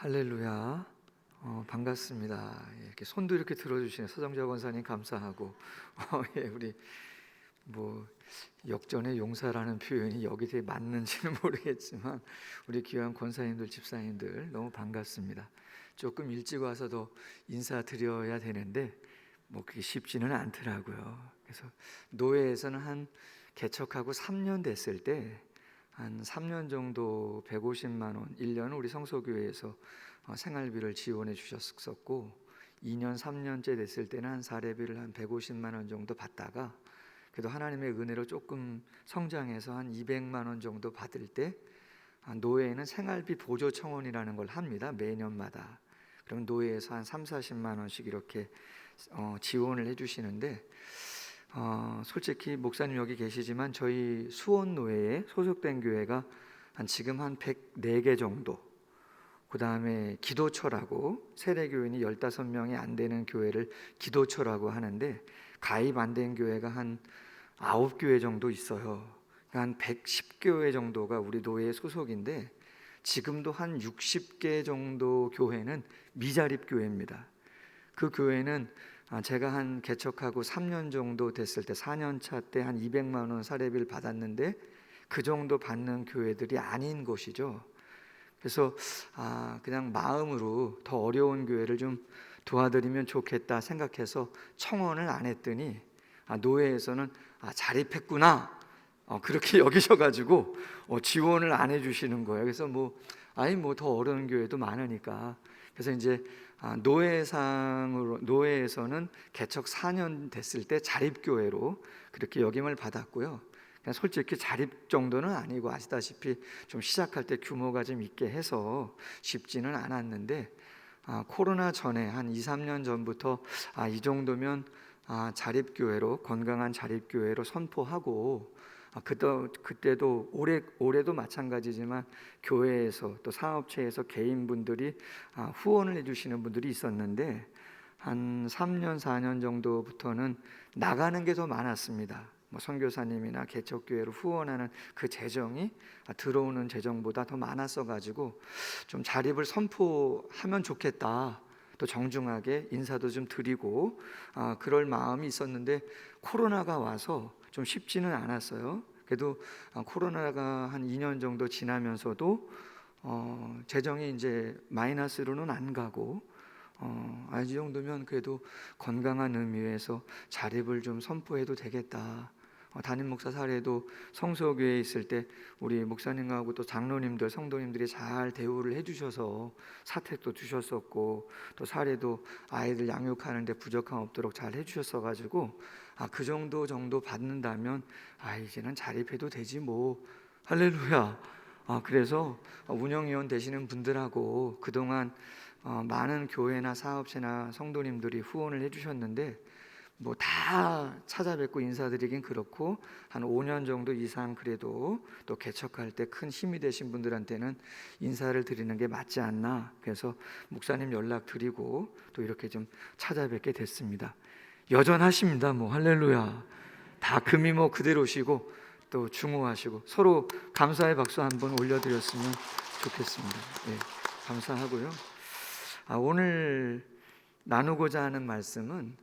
할렐루야. 반갑습니다. 이렇게 손도 이렇게 들어주시는 서정자 권사님 감사하고 우리 뭐 역전의 용사라는 표현이 여기에 맞는지는 모르겠지만 우리 귀한 권사님들 집사님들 너무 반갑습니다. 조금 일찍 와서 더 인사드려야 되는데 그게 쉽지는 않더라고요. 그래서 노예에서는 한 개척하고 3년 됐을 때 한 3년 정도 150만 원, 1년은 우리 성소교회에서 생활비를 지원해 주셨었고 2년, 3년째 됐을 때는 한 사례비를 한 150만 원 정도 받다가 그래도 하나님의 은혜로 조금 성장해서 한 200만 원 정도 받을 때 노예에는 생활비 보조 청원이라는 걸 합니다. 매년마다. 그럼 노예에서 한 3, 40만 원씩 이렇게 지원을 해 주시는데 솔직히 목사님 여기 계시지만 저희 수원 노예에 소속된 교회가 지금 한 104개 정도, 그 다음에 기도처라고 세례교인이 15명이 안 되는 교회를 기도처라고 하는데 가입 안 된 교회가 한 9교회 정도 있어요. 한 110교회 정도가 우리 노예 소속인데 지금도 한 60개 정도 교회는 미자립 교회입니다. 그 교회는 제가 한 개척하고 3년 정도 됐을 때 4년 차 때 한 200만 원 사례비를 받았는데 그 정도 받는 교회들이 아닌 곳이죠. 그래서 그냥 마음으로 더 어려운 교회를 좀 도와드리면 좋겠다 생각해서 청원을 안 했더니 노회에서는 자립했구나 그렇게 여기셔가지고 지원을 안 해주시는 거예요. 그래서 더 어려운 교회도 많으니까 그래서 이제 노회에서는 개척 4년 됐을 때 자립교회로 그렇게 역임을 받았고요. 그냥 솔직히 자립 정도는 아니고 아시다시피 좀 시작할 때 규모가 좀 있게 해서 쉽지는 않았는데 코로나 전에 한 2, 3년 전부터 이 정도면 자립교회로 건강한 자립교회로 선포하고 그때도 올해도 마찬가지지만 교회에서 또 사업체에서 개인분들이 후원을 해주시는 분들이 있었는데 한 3년, 4년 정도부터는 나가는 게 더 많았습니다. 선교사님이나 개척교회로 후원하는 그 재정이 들어오는 재정보다 더 많았어 가지고 좀 자립을 선포하면 좋겠다. 또 정중하게 인사도 좀 드리고 그럴 마음이 있었는데 코로나가 와서 좀 쉽지는 않았어요. 그래도 코로나가 한 2년 정도 지나면서도 재정이 이제 마이너스로는 안 가고 이 정도면 그래도 건강한 의미에서 자립을 좀 선포해도 되겠다. 담임 목사 사례도 성소교회에 있을 때 우리 목사님하고 또 장로님들, 성도님들이 잘 대우를 해주셔서 사택도 주셨었고 또 사례도 아이들 양육하는데 부족함 없도록 잘 해주셨어가지고 그 정도 받는다면 이제는 자립해도 되지 뭐. 할렐루야. 그래서 운영위원 되시는 분들하고 그동안 많은 교회나 사업체나 성도님들이 후원을 해주셨는데 다 찾아뵙고 인사드리긴 그렇고 한 5년 정도 이상 그래도 또 개척할 때 큰 힘이 되신 분들한테는 인사를 드리는 게 맞지 않나. 그래서 목사님 연락 드리고 또 이렇게 좀 찾아뵙게 됐습니다. 여전하십니다. 할렐루야. 다 금이 그대로시고 또 중후하시고 서로 감사의 박수 한번 올려드렸으면 좋겠습니다. 감사하고요. 오늘 나누고자 하는 말씀은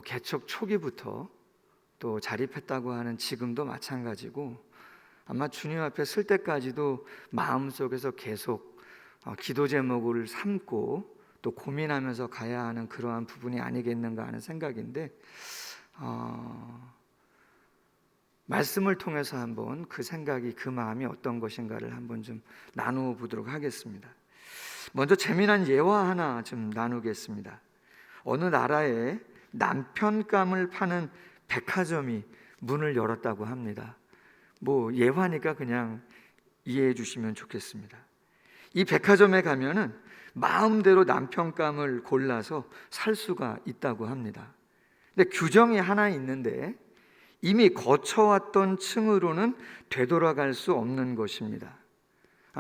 개척 초기부터 또 자립했다고 하는 지금도 마찬가지고 아마 주님 앞에 설 때까지도 마음속에서 계속 기도 제목을 삼고 또 고민하면서 가야 하는 그러한 부분이 아니겠는가 하는 생각인데 말씀을 통해서 한번 그 생각이 그 마음이 어떤 것인가를 한번 좀 나누어 보도록 하겠습니다. 먼저 재미난 예화 하나 좀 나누겠습니다. 어느 나라에 남편감을 파는 백화점이 문을 열었다고 합니다. 예화니까 그냥 이해해 주시면 좋겠습니다. 이 백화점에 가면은 마음대로 남편감을 골라서 살 수가 있다고 합니다. 근데 규정이 하나 있는데 이미 거쳐왔던 층으로는 되돌아갈 수 없는 것입니다.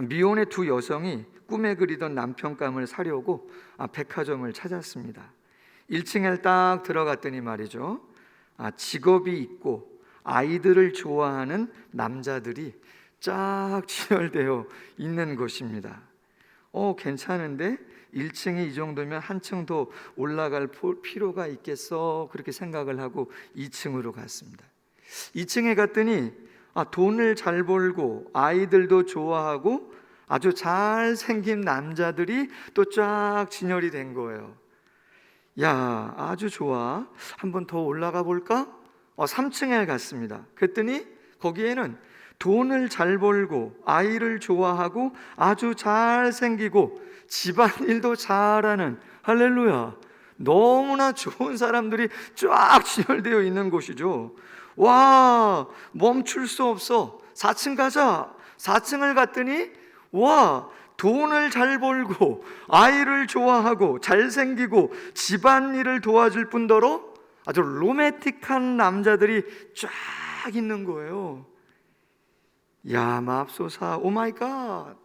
미혼의 두 여성이 꿈에 그리던 남편감을 사려고 백화점을 찾았습니다. 1층에 딱 들어갔더니 말이죠, 직업이 있고 아이들을 좋아하는 남자들이 쫙 진열되어 있는 것입니다. 괜찮은데 1층이 이 정도면 한 층 더 올라갈 필요가 있겠어, 그렇게 생각을 하고 2층으로 갔습니다. 2층에 갔더니 돈을 잘 벌고 아이들도 좋아하고 아주 잘생긴 남자들이 또 쫙 진열이 된 거예요. 야, 아주 좋아. 한번 더 올라가 볼까? 3층에 갔습니다. 그랬더니 거기에는 돈을 잘 벌고 아이를 좋아하고 아주 잘생기고 집안일도 잘하는, 할렐루야, 너무나 좋은 사람들이 쫙 진열되어 있는 곳이죠. 와, 멈출 수 없어. 4층 가자. 4층을 갔더니 와, 돈을 잘 벌고 아이를 좋아하고 잘생기고 집안일을 도와줄 뿐더러 아주 로맨틱한 남자들이 쫙 있는 거예요. 야, 맙소사, 오 마이 갓.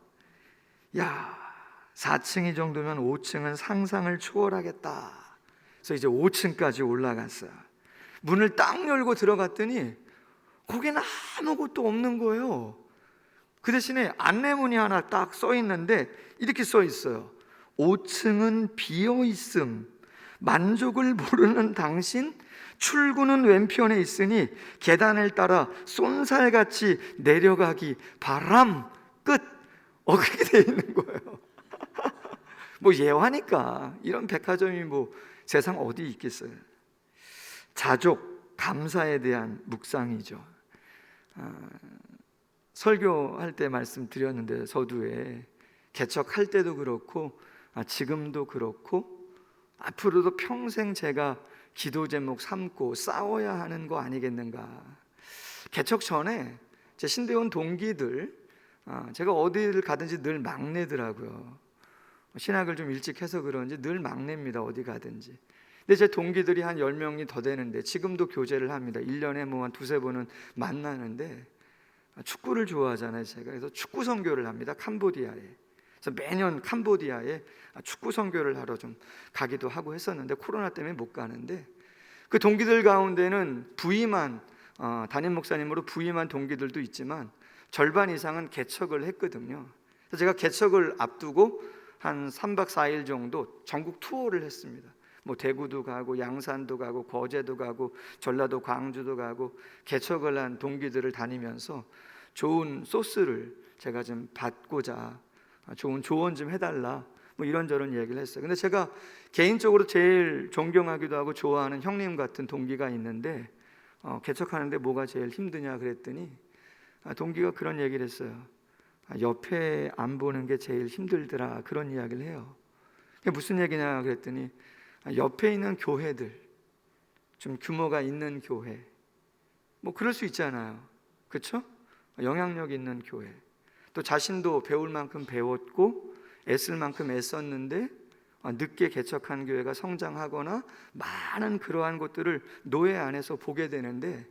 야, 4층이 정도면 5층은 상상을 초월하겠다. 그래서 이제 5층까지 올라갔어요. 문을 딱 열고 들어갔더니 거기는 아무것도 없는 거예요. 그 대신에 안내문이 하나 딱 써 있는데 이렇게 써 있어요. 5층은 비어 있음. 만족을 모르는 당신, 출구는 왼편에 있으니 계단을 따라 쏜살같이 내려가기 바람. 끝. 그렇게 돼 있는 거예요. 뭐 예화니까 이런 백화점이 뭐 세상 어디 있겠어요. 자족, 감사에 대한 묵상이죠. 설교할 때 말씀드렸는데 서두에 개척할 때도 그렇고 지금도 그렇고 앞으로도 평생 제가 기도 제목 삼고 싸워야 하는 거 아니겠는가. 개척 전에 제 신대원 동기들, 제가 어디를 가든지 늘 막내더라고요. 신학을 좀 일찍 해서 그런지 늘 막내입니다, 어디 가든지. 근데 제 동기들이 한 10명이 더 되는데 지금도 교제를 합니다. 1년에 뭐 한 두세 번은 만나는데 축구를 좋아하잖아요, 제가. 그래서 축구 선교를 합니다, 캄보디아에. 그래서 매년 캄보디아에 축구 선교를 하러 좀 가기도 하고 했었는데 코로나 때문에 못 가는데, 그 동기들 가운데는 부임한 담임 목사님으로 부임한 동기들도 있지만 절반 이상은 개척을 했거든요. 그래서 제가 개척을 앞두고 한 3박 4일 정도 전국 투어를 했습니다. 뭐 대구도 가고 양산도 가고 거제도 가고 전라도 광주도 가고 개척을 한 동기들을 다니면서 좋은 소스를 제가 좀 받고자 좋은 조언 좀 해달라, 뭐 이런저런 얘기를 했어요. 근데 제가 개인적으로 제일 존경하기도 하고 좋아하는 형님 같은 동기가 있는데 개척하는데 뭐가 제일 힘드냐 그랬더니 동기가 그런 얘기를 했어요. 옆에 안 보는 게 제일 힘들더라, 그런 이야기를 해요. 그게 무슨 얘기냐 그랬더니 옆에 있는 교회들, 좀 규모가 있는 교회, 뭐 그럴 수 있잖아요, 그렇죠? 영향력 있는 교회, 또 자신도 배울 만큼 배웠고 애쓸 만큼 애썼는데 늦게 개척한 교회가 성장하거나 많은 그러한 것들을 노예 안에서 보게 되는데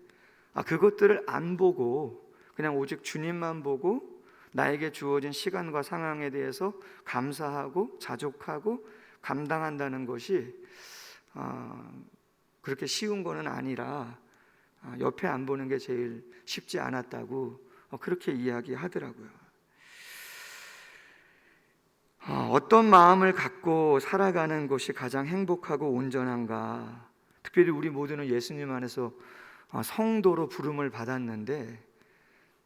그것들을 안 보고 그냥 오직 주님만 보고 나에게 주어진 시간과 상황에 대해서 감사하고 자족하고 감당한다는 것이 그렇게 쉬운 거는 아니라 옆에 안 보는 게 제일 쉽지 않았다고 그렇게 이야기하더라고요. 어떤 마음을 갖고 살아가는 것이 가장 행복하고 온전한가? 특별히 우리 모두는 예수님 안에서 성도로 부름을 받았는데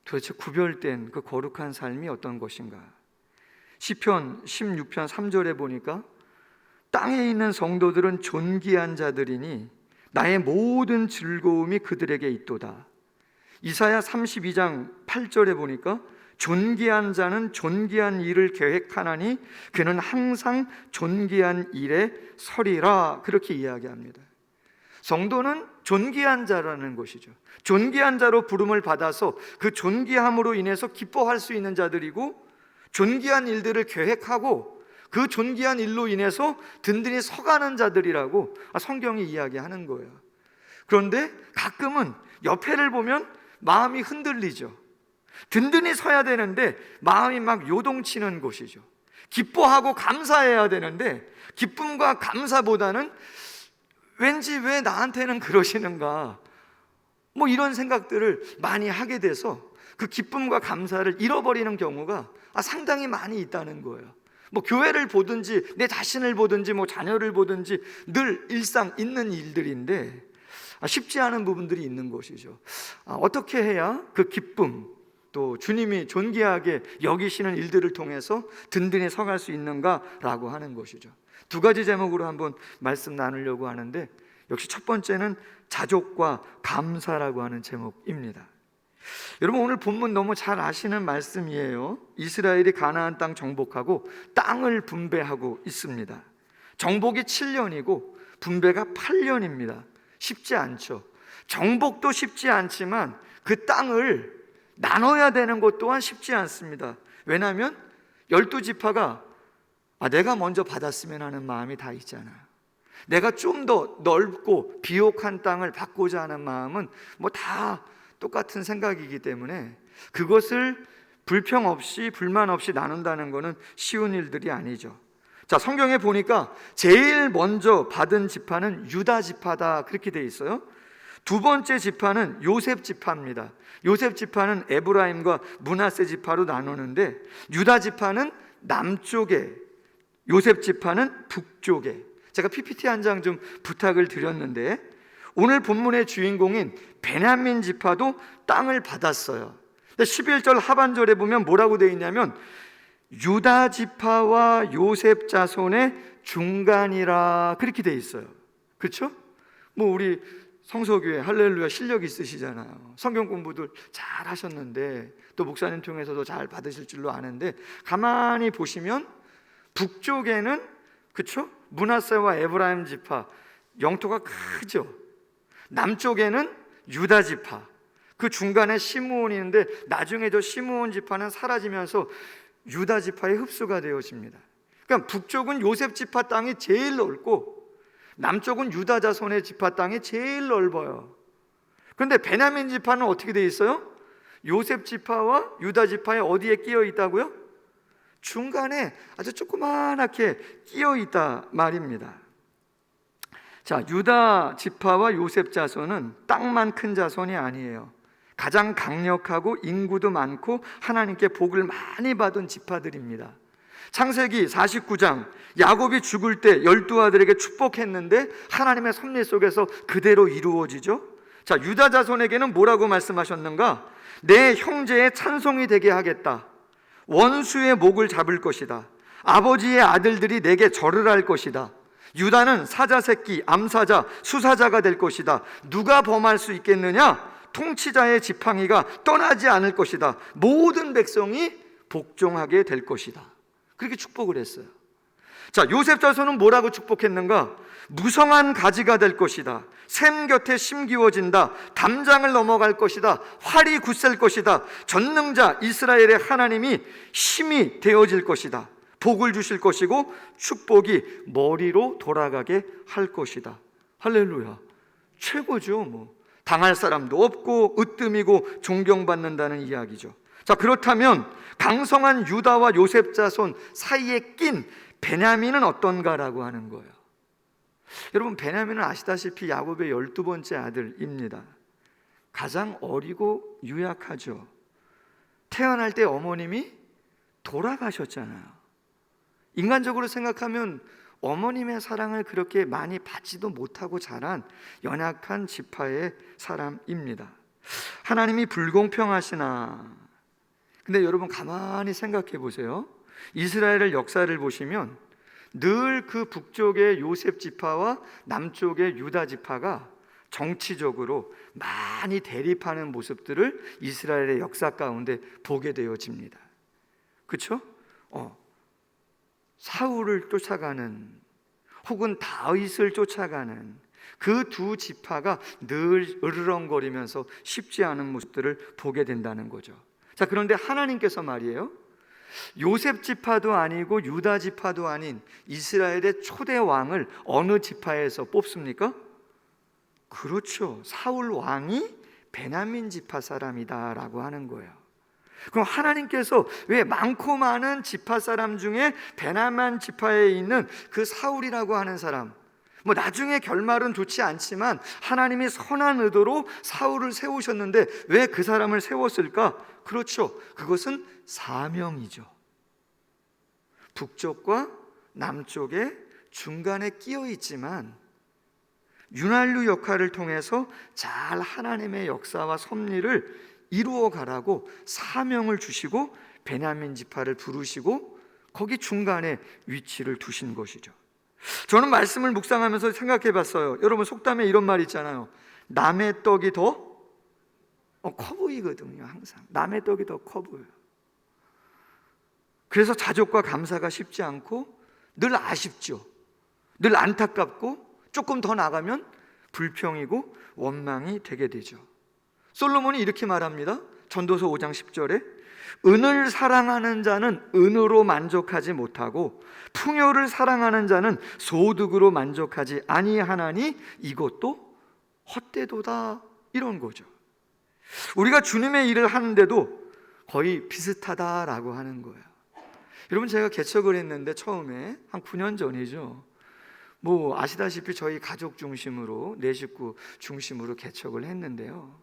도대체 구별된 그 거룩한 삶이 어떤 것인가? 시편 16편 3절에 보니까 땅에 있는 성도들은 존귀한 자들이니 나의 모든 즐거움이 그들에게 있도다. 이사야 32장 8절에 보니까 존귀한 자는 존귀한 일을 계획하나니 그는 항상 존귀한 일에 서리라, 그렇게 이야기합니다. 성도는 존귀한 자라는 것이죠. 존귀한 자로 부름을 받아서 그 존귀함으로 인해서 기뻐할 수 있는 자들이고, 존귀한 일들을 계획하고 그 존귀한 일로 인해서 든든히 서가는 자들이라고 성경이 이야기하는 거예요. 그런데 가끔은 옆에를 보면 마음이 흔들리죠. 든든히 서야 되는데 마음이 막 요동치는 곳이죠. 기뻐하고 감사해야 되는데 기쁨과 감사보다는 왠지 왜 나한테는 그러시는가, 뭐 이런 생각들을 많이 하게 돼서 그 기쁨과 감사를 잃어버리는 경우가 상당히 많이 있다는 거예요. 뭐 교회를 보든지 내 자신을 보든지 뭐 자녀를 보든지 늘 일상 있는 일들인데 쉽지 않은 부분들이 있는 것이죠. 어떻게 해야 그 기쁨, 또 주님이 존귀하게 여기시는 일들을 통해서 든든히 서갈 수 있는가라고 하는 것이죠. 두 가지 제목으로 한번 말씀 나누려고 하는데, 역시 첫 번째는 자족과 감사라고 하는 제목입니다. 여러분, 오늘 본문 너무 잘 아시는 말씀이에요. 이스라엘이 가나안 땅 정복하고 땅을 분배하고 있습니다. 정복이 7년이고 분배가 8년입니다. 쉽지 않죠. 정복도 쉽지 않지만 그 땅을 나눠야 되는 것 또한 쉽지 않습니다. 왜냐하면 12지파가 내가 먼저 받았으면 하는 마음이 다 있잖아요. 내가 좀 더 넓고 비옥한 땅을 받고자 하는 마음은 뭐 다 똑같은 생각이기 때문에 그것을 불평 없이 불만 없이 나눈다는 것은 쉬운 일들이 아니죠. 자, 성경에 보니까 제일 먼저 받은 지파는 유다 지파다, 그렇게 돼 있어요. 두 번째 지파는 요셉 지파입니다. 요셉 지파는 에브라임과 므낫세 지파로 나누는데, 유다 지파는 남쪽에, 요셉 지파는 북쪽에. 제가 PPT 한 장 좀 부탁을 드렸는데, 오늘 본문의 주인공인 베냐민 지파도 땅을 받았어요. 11절 하반절에 보면 뭐라고 되어 있냐면 유다 지파와 요셉 자손의 중간이라, 그렇게 되어 있어요. 그렇죠? 뭐 우리 성서교회 할렐루야 실력 있으시잖아요. 성경 공부들 잘 하셨는데 또 목사님 통해서도 잘 받으실 줄로 아는데, 가만히 보시면 북쪽에는, 그렇죠? 므낫세와 에브라임 지파, 영토가 크죠. 남쪽에는 유다 지파, 그 중간에 시므온이 있는데 나중에 저 시므온 지파는 사라지면서 유다 지파에 흡수가 되어집니다. 그러니까 북쪽은 요셉 지파 땅이 제일 넓고 남쪽은 유다 자손의 지파 땅이 제일 넓어요. 그런데 베냐민 지파는 어떻게 되어 있어요? 요셉 지파와 유다 지파에 어디에 끼어 있다고요? 중간에 아주 조그만하게 끼어 있다 말입니다. 자, 유다 지파와 요셉 자손은 땅만 큰 자손이 아니에요. 가장 강력하고 인구도 많고 하나님께 복을 많이 받은 지파들입니다. 창세기 49장, 야곱이 죽을 때 12아들에게 축복했는데 하나님의 섭리 속에서 그대로 이루어지죠. 자, 유다 자손에게는 뭐라고 말씀하셨는가? 내 형제의 찬송이 되게 하겠다. 원수의 목을 잡을 것이다. 아버지의 아들들이 내게 절을 할 것이다. 유다는 사자 새끼, 암사자, 수사자가 될 것이다. 누가 범할 수 있겠느냐? 통치자의 지팡이가 떠나지 않을 것이다. 모든 백성이 복종하게 될 것이다. 그렇게 축복을 했어요. 자, 요셉 자손은 뭐라고 축복했는가? 무성한 가지가 될 것이다. 샘 곁에 심기워진다. 담장을 넘어갈 것이다. 활이 굳셀 것이다. 전능자 이스라엘의 하나님이 힘이 되어질 것이다. 복을 주실 것이고 축복이 머리로 돌아가게 할 것이다. 할렐루야. 최고죠. 뭐 당할 사람도 없고 으뜸이고 존경받는다는 이야기죠. 자, 그렇다면 강성한 유다와 요셉 자손 사이에 낀 베냐민은 어떤가라고 하는 거예요. 여러분, 베냐민은 아시다시피 야곱의 12번째 아들입니다. 가장 어리고 유약하죠. 태어날 때 어머님이 돌아가셨잖아요. 인간적으로 생각하면 어머님의 사랑을 그렇게 많이 받지도 못하고 자란 연약한 지파의 사람입니다. 하나님이 불공평하시나? 근데 여러분, 가만히 생각해 보세요. 이스라엘의 역사를 보시면 늘 그 북쪽의 요셉 지파와 남쪽의 유다 지파가 정치적으로 많이 대립하는 모습들을 이스라엘의 역사 가운데 보게 되어집니다. 그렇죠? 사울을 쫓아가는, 혹은 다윗을 쫓아가는 그 두 지파가 늘 으르렁거리면서 쉽지 않은 모습들을 보게 된다는 거죠. 자, 그런데 하나님께서 말이에요, 요셉 지파도 아니고 유다 지파도 아닌 이스라엘의 초대 왕을 어느 지파에서 뽑습니까? 그렇죠. 사울 왕이 베냐민 지파 사람이다라고 하는 거예요. 그럼 하나님께서 왜 많고 많은 지파 사람 중에 베냐민 지파에 있는 그 사울이라고 하는 사람, 뭐 나중에 결말은 좋지 않지만 하나님이 선한 의도로 사울을 세우셨는데 왜 그 사람을 세웠을까? 그렇죠. 그것은 사명이죠. 북쪽과 남쪽에 중간에 끼어 있지만 윤활유 역할을 통해서 잘 하나님의 역사와 섭리를 이루어 가라고 사명을 주시고 베냐민 지파를 부르시고 거기 중간에 위치를 두신 것이죠. 저는 말씀을 묵상하면서 생각해 봤어요. 여러분, 속담에 이런 말 있잖아요. 남의 떡이 더 커 보이거든요. 항상 남의 떡이 더 커 보여요. 그래서 자족과 감사가 쉽지 않고 늘 아쉽죠. 늘 안타깝고 조금 더 나가면 불평이고 원망이 되게 되죠. 솔로몬이 이렇게 말합니다. 전도서 5장 10절에 은을 사랑하는 자는 은으로 만족하지 못하고 풍요를 사랑하는 자는 소득으로 만족하지 아니하나니 이것도 헛되도다, 이런 거죠. 우리가 주님의 일을 하는데도 거의 비슷하다라고 하는 거예요. 여러분, 제가 개척을 했는데 처음에 한 9년 전이죠. 뭐 아시다시피 저희 가족 중심으로, 내 식구 중심으로 개척을 했는데요,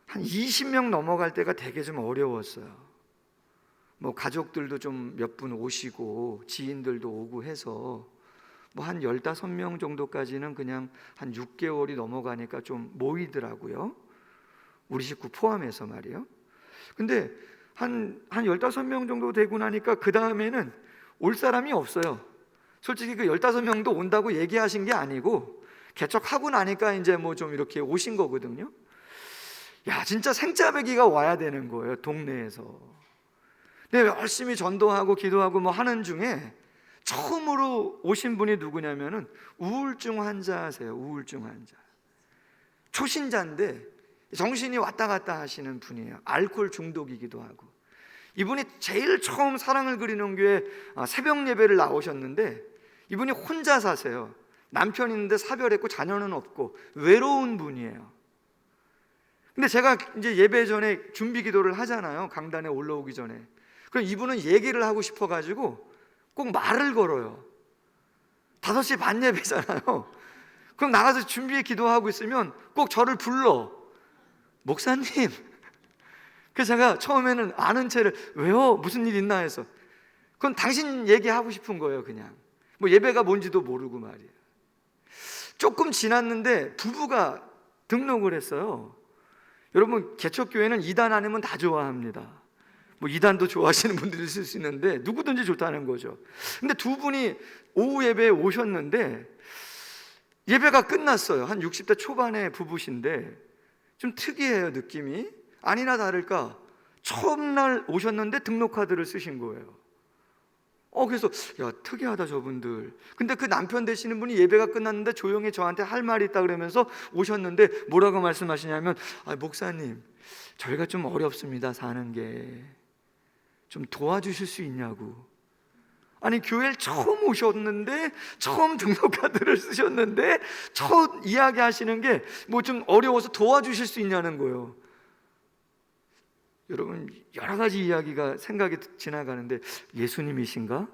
한 20명 넘어갈 때가 되게 좀 어려웠어요. 뭐 가족들도 좀 몇 분 오시고 지인들도 오고 해서 뭐 한 15명 정도까지는 그냥 한 6개월이 넘어가니까 좀 모이더라고요. 우리 식구 포함해서 말이에요. 근데 한 15명 정도 되고 나니까 그 다음에는 올 사람이 없어요. 솔직히 그 15명도 온다고 얘기하신 게 아니고 개척하고 나니까 이제 뭐 좀 이렇게 오신 거거든요. 야, 진짜 생짜배기가 와야 되는 거예요, 동네에서. 근데 열심히 전도하고 기도하고 뭐 하는 중에 처음으로 오신 분이 누구냐면은 우울증 환자세요. 우울증 환자. 초신자인데 정신이 왔다 갔다 하시는 분이에요. 알코올 중독이기도 하고. 이분이 제일 처음 사랑을 그리는 교회 새벽 예배를 나오셨는데 이분이 혼자 사세요. 남편 있는데 사별했고 자녀는 없고 외로운 분이에요. 근데 제가 이제 예배 전에 준비 기도를 하잖아요. 강단에 올라오기 전에. 그럼 이분은 얘기를 하고 싶어가지고 꼭 말을 걸어요. 5시 반 예배잖아요. 그럼 나가서 준비 기도하고 있으면 꼭 저를 불러. 목사님. 그래서 제가 처음에는 아는 채를 왜요? 무슨 일 있나 해서 그건 당신 얘기하고 싶은 거예요. 그냥 뭐 예배가 뭔지도 모르고 말이에요. 조금 지났는데 부부가 등록을 했어요. 여러분, 개척교회는 이단 아니면 다 좋아합니다. 뭐 이단도 좋아하시는 분들이 있을 수 있는데 누구든지 좋다는 거죠. 근데 두 분이 오후 예배에 오셨는데 예배가 끝났어요. 한 60대 초반의 부부신데 좀 특이해요, 느낌이. 아니나 다를까 처음 날 오셨는데 등록카드를 쓰신 거예요. 그래서 야, 특이하다 저분들. 근데 그 남편 되시는 분이 예배가 끝났는데 조용히 저한테 할 말이 있다 그러면서 오셨는데 뭐라고 말씀하시냐면 목사님, 저희가 좀 어렵습니다. 사는 게 좀 도와주실 수 있냐고. 아니, 교회를 처음 오셨는데 처음 등록카드를 쓰셨는데 첫 이야기하시는 게 뭐 좀 어려워서 도와주실 수 있냐는 거예요. 여러분, 여러 가지 이야기가 생각이 지나가는데 예수님이신가?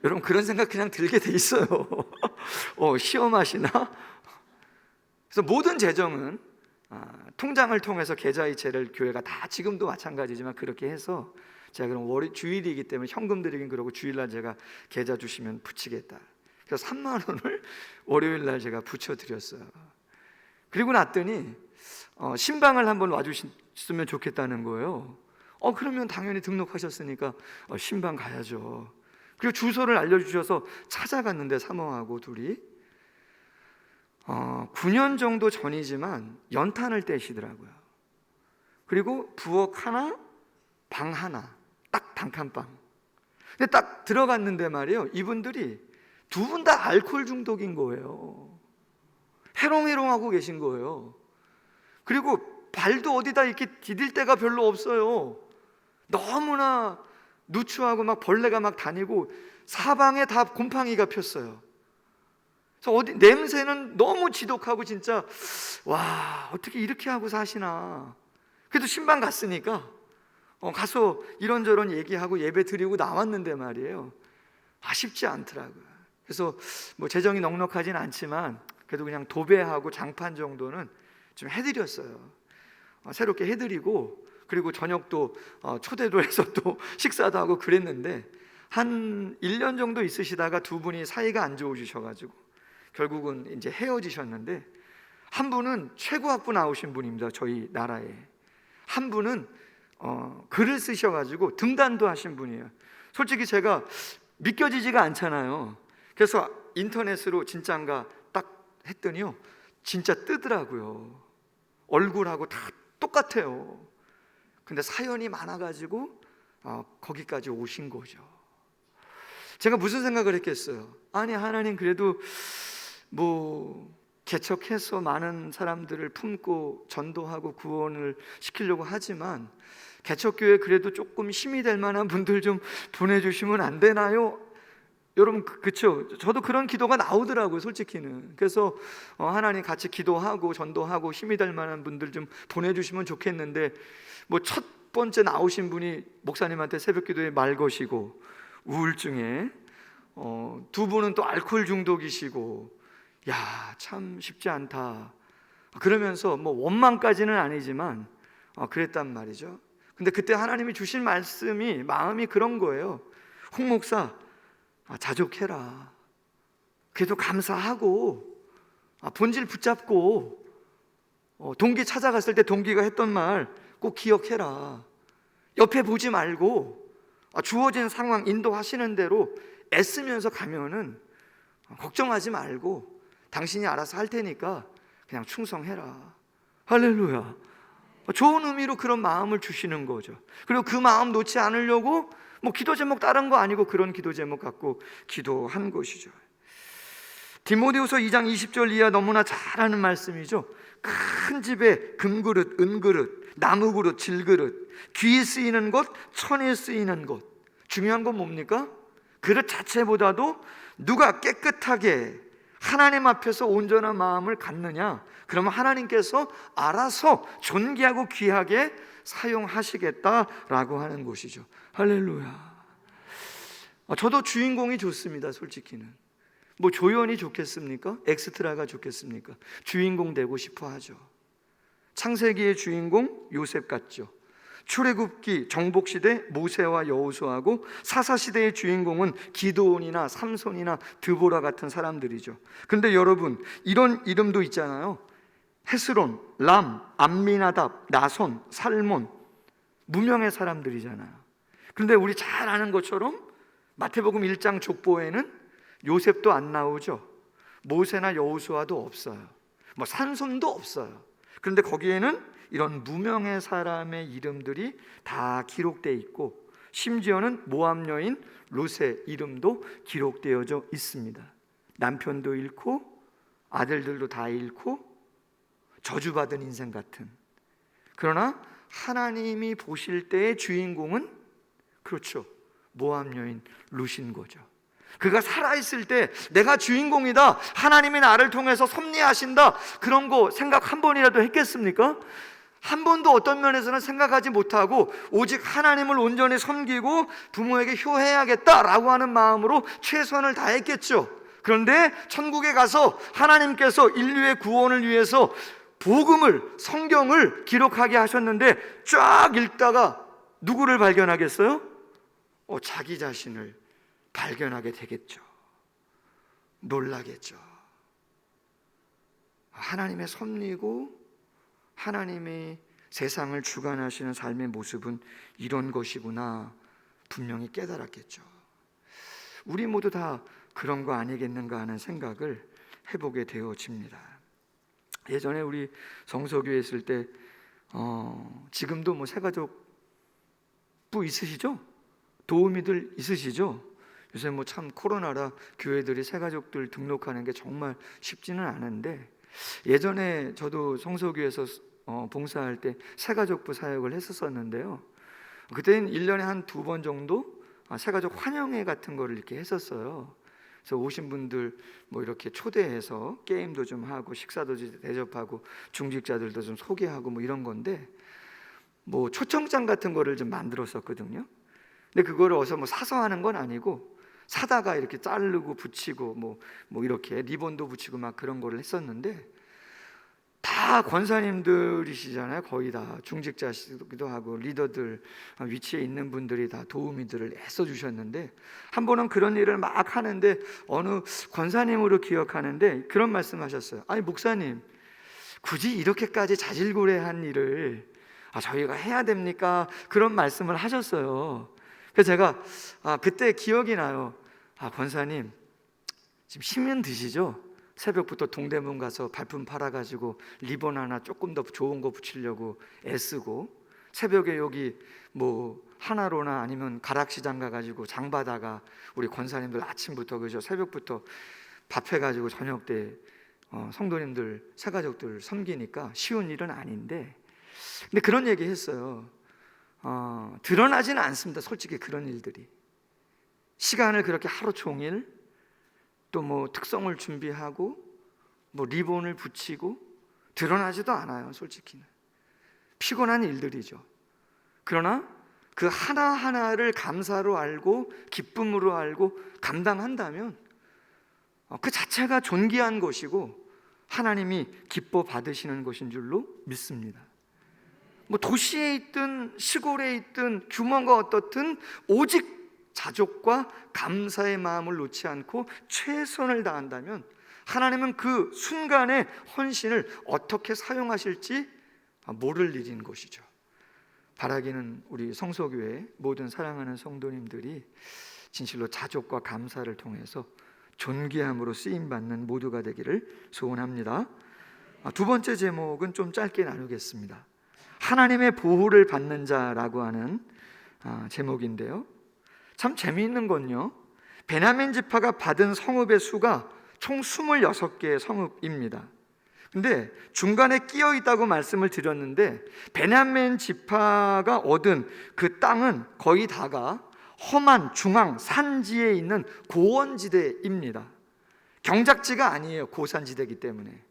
여러분, 그런 생각 그냥 들게 돼 있어요. 시험하시나? 그래서 모든 재정은 통장을 통해서 계좌이체를 교회가 다 지금도 마찬가지지만 그렇게 해서 제가 그럼 주일이기 때문에 현금 드리긴 그러고 주일날 제가 계좌 주시면 붙이겠다. 그래서 3만 원을 월요일날 제가 붙여드렸어요. 그리고 났더니 신방을 한번 와주셨으면 좋겠다는 거예요. 그러면 당연히 등록하셨으니까 신방 가야죠. 그리고 주소를 알려주셔서 찾아갔는데 사모하고 둘이 9년 정도 전이지만 연탄을 떼시더라고요. 그리고 부엌 하나, 방 하나, 딱 단칸방. 근데 딱 들어갔는데 말이에요, 이분들이 두 분 다 알코올 중독인 거예요. 해롱해롱하고 계신 거예요. 그리고 발도 어디다 이렇게 디딜 데가 별로 없어요. 너무나 누추하고 막 벌레가 막 다니고 사방에 다 곰팡이가 폈어요. 그래서 냄새는 너무 지독하고 진짜 와, 어떻게 이렇게 하고 사시나. 그래도 신방 갔으니까 가서 이런저런 얘기하고 예배 드리고 나왔는데 말이에요, 아쉽지 않더라고요. 그래서 뭐 재정이 넉넉하진 않지만 그래도 그냥 도배하고 장판 정도는 좀 해드렸어요. 새롭게 해드리고 그리고 저녁도 초대도 해서 또 식사도 하고 그랬는데, 한 1년 정도 있으시다가 두 분이 사이가 안 좋으셔가지고 결국은 이제 헤어지셨는데, 한 분은 최고학부 나오신 분입니다, 저희 나라에. 한 분은 글을 쓰셔가지고 등단도 하신 분이에요. 솔직히 제가 믿겨지지가 않잖아요. 그래서 인터넷으로 진짜인가 딱 했더니요, 진짜 뜨더라고요. 얼굴하고 다 똑같아요. 근데 사연이 많아가지고 거기까지 오신 거죠. 제가 무슨 생각을 했겠어요? 아니, 하나님 그래도 뭐 개척해서 많은 사람들을 품고 전도하고 구원을 시키려고 하지만, 개척교회 그래도 조금 힘이 될 만한 분들 좀 보내주시면 안 되나요? 여러분, 그쵸? 저도 그런 기도가 나오더라고요, 솔직히는. 그래서 하나님 같이 기도하고 전도하고 힘이 될 만한 분들 좀 보내주시면 좋겠는데, 뭐 첫 번째 나오신 분이 목사님한테 새벽 기도에 말 거시고 우울증에, 두 분은 또 알코올 중독이시고, 야, 참 쉽지 않다 그러면서 뭐 원망까지는 아니지만 그랬단 말이죠. 근데 그때 하나님이 주신 말씀이, 마음이 그런 거예요. 홍 목사, 자족해라. 그래도 감사하고 본질 붙잡고 동기 찾아갔을 때 동기가 했던 말 꼭 기억해라. 옆에 보지 말고 주어진 상황 인도하시는 대로 애쓰면서 가면은 걱정하지 말고 당신이 알아서 할 테니까 그냥 충성해라. 할렐루야. 좋은 의미로 그런 마음을 주시는 거죠. 그리고 그 마음 놓지 않으려고 뭐 기도 제목 다른 거 아니고 그런 기도 제목 갖고 기도한 것이죠. 디모데후서 2장 20절 이하 너무나 잘 아는 말씀이죠. 큰 집에 금그릇, 은그릇, 나무그릇, 질그릇, 귀에 쓰이는 것, 천에 쓰이는 것. 중요한 건 뭡니까? 그릇 자체보다도 누가 깨끗하게 하나님 앞에서 온전한 마음을 갖느냐, 그러면 하나님께서 알아서 존귀하고 귀하게 사용하시겠다라고 하는 것이죠. 할렐루야. 저도 주인공이 좋습니다, 솔직히는. 뭐 조연이 좋겠습니까? 엑스트라가 좋겠습니까? 주인공 되고 싶어 하죠. 창세기의 주인공 요셉 같죠. 출애굽기 정복시대 모세와 여호수아고, 사사시대의 주인공은 기드온이나 삼손이나 드보라 같은 사람들이죠. 근데 여러분, 이런 이름도 있잖아요. 헤스론, 람, 암미나답, 나손, 살몬. 무명의 사람들이잖아요. 그런데 우리 잘 아는 것처럼 마태복음 1장 족보에는 요셉도 안 나오죠. 모세나 여호수아도 없어요. 뭐 산손도 없어요. 그런데 거기에는 이런 무명의 사람의 이름들이 다 기록되어 있고, 심지어는 모압 여인 롯의 이름도 기록되어져 있습니다. 남편도 잃고 아들들도 다 잃고 저주받은 인생 같은. 그러나 하나님이 보실 때의 주인공은, 그렇죠, 모압 여인 롯인 거죠. 그가 살아있을 때 내가 주인공이다, 하나님이 나를 통해서 섭리하신다, 그런 거 생각 한 번이라도 했겠습니까? 한 번도 어떤 면에서는 생각하지 못하고 오직 하나님을 온전히 섬기고 부모에게 효해야겠다라고 하는 마음으로 최선을 다했겠죠. 그런데 천국에 가서 하나님께서 인류의 구원을 위해서 복음을, 성경을 기록하게 하셨는데, 쫙 읽다가 누구를 발견하겠어요? 자기 자신을 발견하게 되겠죠. 놀라겠죠. 하나님의 섭리고 하나님의 세상을 주관하시는 삶의 모습은 이런 것이구나 분명히 깨달았겠죠. 우리 모두 다 그런 거 아니겠는가 하는 생각을 해보게 되어집니다. 예전에 우리 성서교회 있을 때 지금도 뭐 새가족부 있으시죠? 도우미들 있으시죠? 요새 뭐 참 코로나라 교회들이 새가족들 등록하는 게 정말 쉽지는 않은데, 예전에 저도 성서교회에서 봉사할 때 새가족부 사역을 했었는데요. 그때는 1년에 한 2번 정도 새가족 환영회 같은 거를 이렇게 했었어요. 그래서 오신 분들 뭐 이렇게 초대해서 게임도 좀 하고 식사도 대접하고 중직자들도 좀 소개하고 뭐 이런 건데, 뭐 초청장 같은 거를 좀 만들었었거든요. 근데 그거를 어디서 뭐 사서 하는 건 아니고, 사다가 이렇게 자르고 붙이고 뭐 이렇게 리본도 붙이고 막 그런 거를 했었는데, 다 권사님들이시잖아요. 거의 다 중직자시기도 하고 리더들 위치에 있는 분들이 다 도우미들을 애써 주셨는데, 한 번은 그런 일을 막 하는데 어느 권사님으로 기억하는데 그런 말씀하셨어요. 아니 목사님, 굳이 이렇게까지 자질구레한 일을 저희가 해야 됩니까? 그런 말씀을 하셨어요. 그래서 제가 그때 기억이 나요. 권사님, 지금 식면 드시죠? 새벽부터 동대문 가서 발품 팔아가지고 리본 하나 조금 더 좋은 거 붙이려고 애쓰고, 새벽에 여기 뭐 하나로나 아니면 가락시장 가가지고 장 봐다가 우리 권사님들 아침부터 그죠, 새벽부터 밥 해가지고 저녁 때 성도님들 새가족들 섬기니까 쉬운 일은 아닌데, 근데 그런 얘기 했어요. 드러나지는 않습니다. 솔직히 그런 일들이 시간을 그렇게 하루 종일 또 뭐 특성을 준비하고 뭐 리본을 붙이고 드러나지도 않아요. 솔직히는 피곤한 일들이죠. 그러나 그 하나하나를 감사로 알고 기쁨으로 알고 감당한다면 그 자체가 존귀한 것이고 하나님이 기뻐 받으시는 것인 줄로 믿습니다. 뭐 도시에 있든 시골에 있든 규모가 어떻든 오직 자족과 감사의 마음을 놓지 않고 최선을 다한다면 하나님은 그 순간의 헌신을 어떻게 사용하실지 모를 일인 것이죠. 바라기는 우리 성소교회 모든 사랑하는 성도님들이 진실로 자족과 감사를 통해서 존귀함으로 쓰임받는 모두가 되기를 소원합니다. 두 번째 제목은 좀 짧게 나누겠습니다. 하나님의 보호를 받는 자라고 하는 제목인데요, 참 재미있는 건요, 베냐민 지파가 받은 성읍의 수가 총 26개의 성읍입니다. 근데 중간에 끼어 있다고 말씀을 드렸는데, 베냐민 지파가 얻은 그 땅은 거의 다가 험한 중앙 산지에 있는 고원지대입니다. 경작지가 아니에요. 고산지대이기 때문에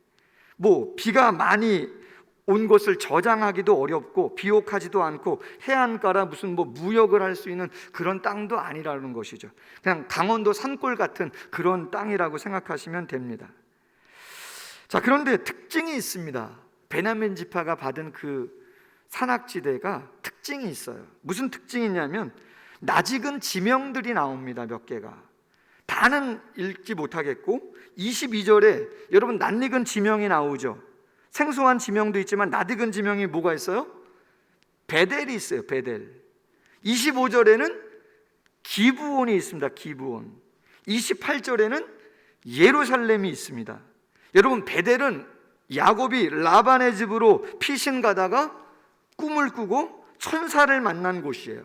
뭐 비가 많이 온 것을 저장하기도 어렵고 비옥하지도 않고 해안가라 무슨 뭐 무역을 할 수 있는 그런 땅도 아니라는 것이죠. 그냥 강원도 산골 같은 그런 땅이라고 생각하시면 됩니다. 자, 그런데 특징이 있습니다. 베냐민 지파가 받은 그 산악지대가 특징이 있어요. 무슨 특징이 있냐면 낯익은 지명들이 나옵니다. 몇 개가 다는 읽지 못하겠고, 22절에 여러분 낯익은 지명이 나오죠. 생소한 지명도 있지만 낯익은 지명이 뭐가 있어요? 베델이 있어요. 베델. 25절에는 기브온이 있습니다. 기브온. 28절에는 예루살렘이 있습니다. 여러분 베델은 야곱이 라반의 집으로 피신 가다가 꿈을 꾸고 천사를 만난 곳이에요.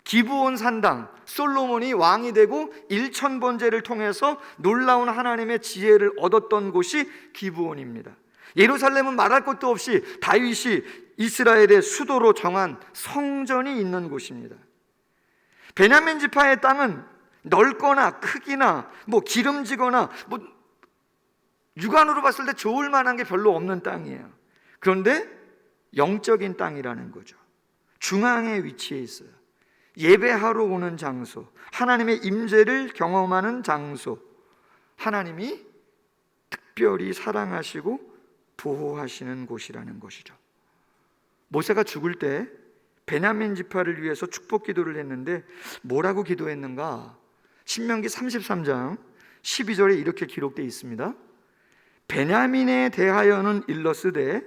기브온 산당, 솔로몬이 왕이 되고 1000번제를 통해서 놀라운 하나님의 지혜를 얻었던 곳이 기브온입니다. 예루살렘은 말할 것도 없이 다윗이 이스라엘의 수도로 정한 성전이 있는 곳입니다. 베냐민 지파의 땅은 넓거나 크기나 뭐 기름지거나 뭐 육안으로 봤을 때 좋을 만한 게 별로 없는 땅이에요. 그런데 영적인 땅이라는 거죠. 중앙에 위치해 있어요. 예배하러 오는 장소, 하나님의 임재를 경험하는 장소, 하나님이 특별히 사랑하시고 보호하시는 곳이라는 것이죠. 모세가 죽을 때 베냐민 지파를 위해서 축복 기도를 했는데 뭐라고 기도했는가? 신명기 33장 12절에 이렇게 기록되어 있습니다. 베냐민에 대하여는 일러스되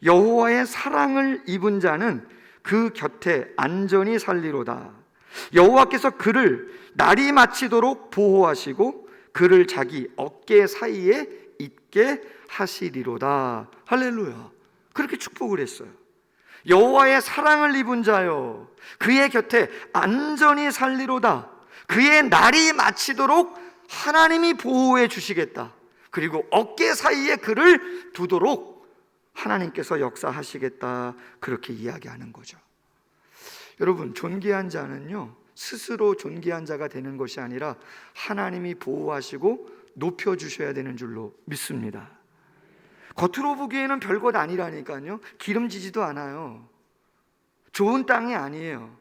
여호와의 사랑을 입은 자는 그 곁에 안전히 살리로다. 여호와께서 그를 날이 마치도록 보호하시고 그를 자기 어깨 사이에 있게 하시리로다. 할렐루야. 그렇게 축복을 했어요. 여호와의 사랑을 입은 자여 그의 곁에 안전히 살리로다. 그의 날이 마치도록 하나님이 보호해 주시겠다. 그리고 어깨 사이에 그를 두도록 하나님께서 역사하시겠다. 그렇게 이야기하는 거죠. 여러분, 존귀한 자는요 스스로 존귀한 자가 되는 것이 아니라 하나님이 보호하시고 높여주셔야 되는 줄로 믿습니다. 겉으로 보기에는 별것 아니라니까요. 기름지지도 않아요. 좋은 땅이 아니에요.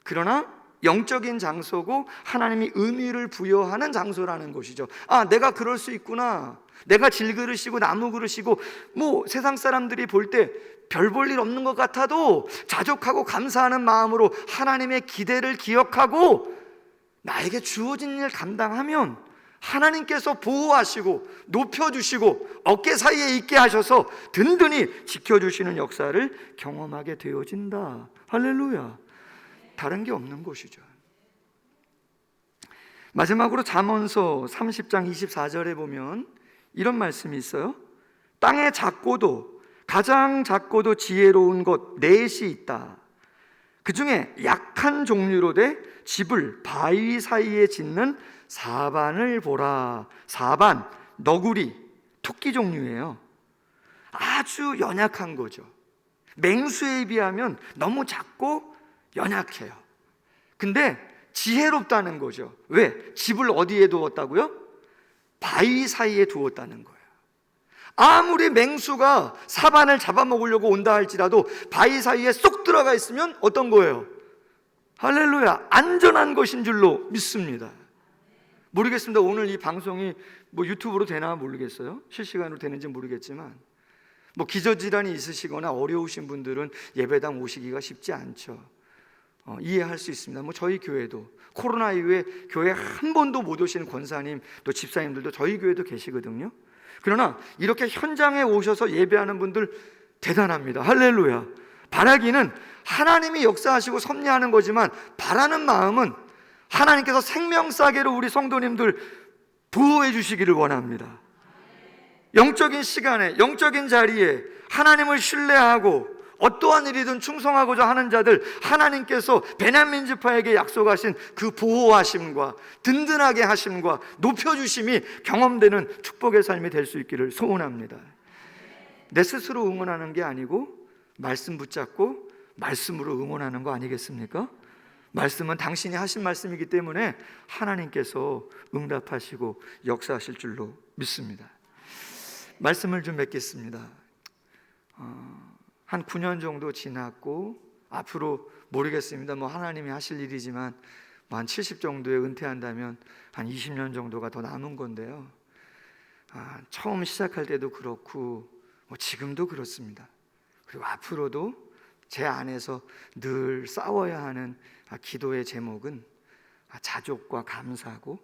그러나 영적인 장소고 하나님이 의미를 부여하는 장소라는 것이죠. 내가 그럴 수 있구나. 내가 질그릇이고 나무 그릇이고 세상 사람들이 볼 때 별 볼 일 없는 것 같아도 자족하고 감사하는 마음으로 하나님의 기대를 기억하고 나에게 주어진 일 감당하면 하나님께서 보호하시고 높여주시고 어깨 사이에 있게 하셔서 든든히 지켜주시는 역사를 경험하게 되어진다. 할렐루야. 다른 게 없는 것이죠. 마지막으로 잠언서 30장 24절에 보면 이런 말씀이 있어요. 땅에 가장 작고도 지혜로운 것 넷이 있다. 그 중에 약한 종류로 돼 집을 바위 사이에 짓는 사반을 보라. 사반, 너구리, 토끼 종류예요. 아주 연약한 거죠. 맹수에 비하면 너무 작고 연약해요. 근데 지혜롭다는 거죠. 왜? 집을 어디에 두었다고요? 바위 사이에 두었다는 거예요. 아무리 맹수가 사반을 잡아먹으려고 온다 할지라도 바위 사이에 쏙 들어가 있으면 어떤 거예요? 할렐루야, 안전한 것인 줄로 믿습니다. 모르겠습니다. 오늘 이 방송이 유튜브로 되나 모르겠어요. 실시간으로 되는지 모르겠지만 기저질환이 있으시거나 어려우신 분들은 예배당 오시기가 쉽지 않죠. 이해할 수 있습니다. 저희 교회도 코로나 이후에 교회 한 번도 못 오시는 권사님 또 집사님들도 저희 교회도 계시거든요. 그러나 이렇게 현장에 오셔서 예배하는 분들 대단합니다. 할렐루야. 바라기는 하나님이 역사하시고 섭리하는 거지만 바라는 마음은 하나님께서 생명싸개로 우리 성도님들 보호해 주시기를 원합니다. 영적인 시간에, 영적인 자리에 하나님을 신뢰하고 어떠한 일이든 충성하고자 하는 자들, 하나님께서 베냐민 지파에게 약속하신 그 보호하심과 든든하게 하심과 높여주심이 경험되는 축복의 삶이 될 수 있기를 소원합니다. 내 스스로 응원하는 게 아니고 말씀 붙잡고 말씀으로 응원하는 거 아니겠습니까? 말씀은 당신이 하신 말씀이기 때문에 하나님께서 응답하시고 역사하실 줄로 믿습니다. 말씀을 좀 맺겠습니다. 한 9년 정도 지났고 앞으로 모르겠습니다. 하나님이 하실 일이지만 한 70 정도에 은퇴한다면 한 20년 정도가 더 남은 건데요. 처음 시작할 때도 그렇고 지금도 그렇습니다. 그리고 앞으로도 제 안에서 늘 싸워야 하는 기도의 제목은 자족과 감사고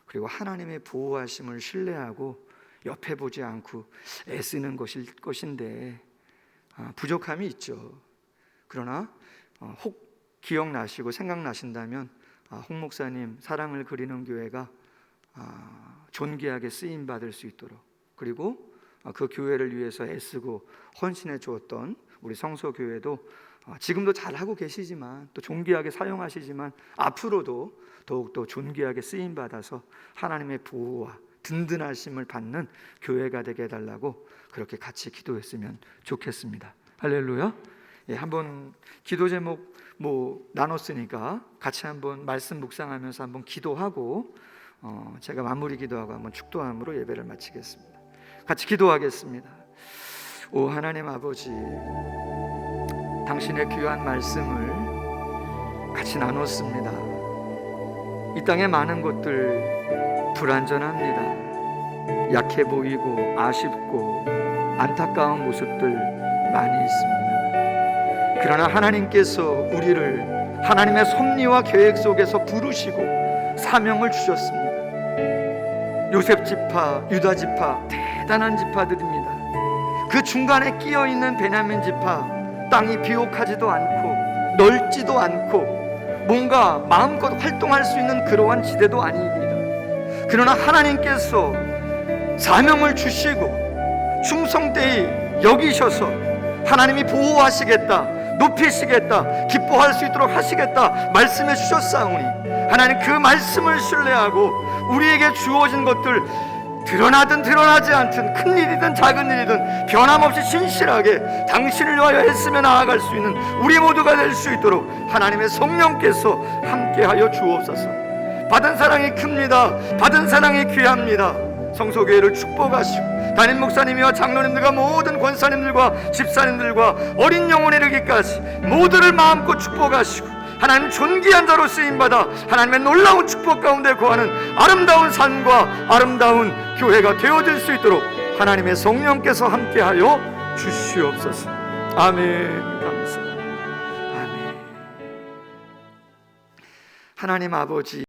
그리고 하나님의 보호하심을 신뢰하고 옆에 보지 않고 애쓰는 것일 것인데 부족함이 있죠. 그러나 혹 기억나시고 생각나신다면 홍 목사님 사랑을 그리는 교회가 존귀하게 쓰임받을 수 있도록 그리고 그 교회를 위해서 애쓰고 헌신해 주었던 우리 성소교회도 지금도 잘하고 계시지만 또 존귀하게 사용하시지만 앞으로도 더욱더 존귀하게 쓰임받아서 하나님의 보호와 든든하심을 받는 교회가 되게 해달라고 그렇게 같이 기도했으면 좋겠습니다. 할렐루야. 한번 기도 제목 나눴으니까 같이 한번 말씀 묵상하면서 한번 기도하고 제가 마무리 기도하고 한번 축도함으로 예배를 마치겠습니다. 같이 기도하겠습니다. 오 하나님 아버지, 당신의 귀한 말씀을 같이 나눴습니다. 이 땅의 많은 것들 불완전합니다. 약해 보이고 아쉽고 안타까운 모습들 많이 있습니다. 그러나 하나님께서 우리를 하나님의 섭리와 계획 속에서 부르시고 사명을 주셨습니다. 요셉 지파, 유다 지파 대단한 지파들입니다. 그 중간에 끼어있는 베냐민 지파, 땅이 비옥하지도 않고 넓지도 않고 뭔가 마음껏 활동할 수 있는 그러한 지대도 아닙니다. 그러나 하나님께서 사명을 주시고 충성되이 여기셔서 하나님이 보호하시겠다, 높이시겠다, 기뻐할 수 있도록 하시겠다 말씀해 주셨사오니 하나님 그 말씀을 신뢰하고 우리에게 주어진 것들 드러나든 드러나지 않든 큰 일이든 작은 일이든 변함없이 신실하게 당신을 위하여 했으며 나아갈 수 있는 우리 모두가 될 수 있도록 하나님의 성령께서 함께하여 주옵소서. 받은 사랑이 큽니다. 받은 사랑이 귀합니다. 성소교회를 축복하시고 담임 목사님이와 장로님들과 모든 권사님들과 집사님들과 어린 영혼에 이르기까지 모두를 마음껏 축복하시고 하나님 존귀한 자로 쓰임받아 하나님의 놀라운 축복 가운데 거하는 아름다운 삶과 아름다운 교회가 되어질 수 있도록 하나님의 성령께서 함께하여 주시옵소서. 아멘. 감사합니다. 아멘. 하나님 아버지,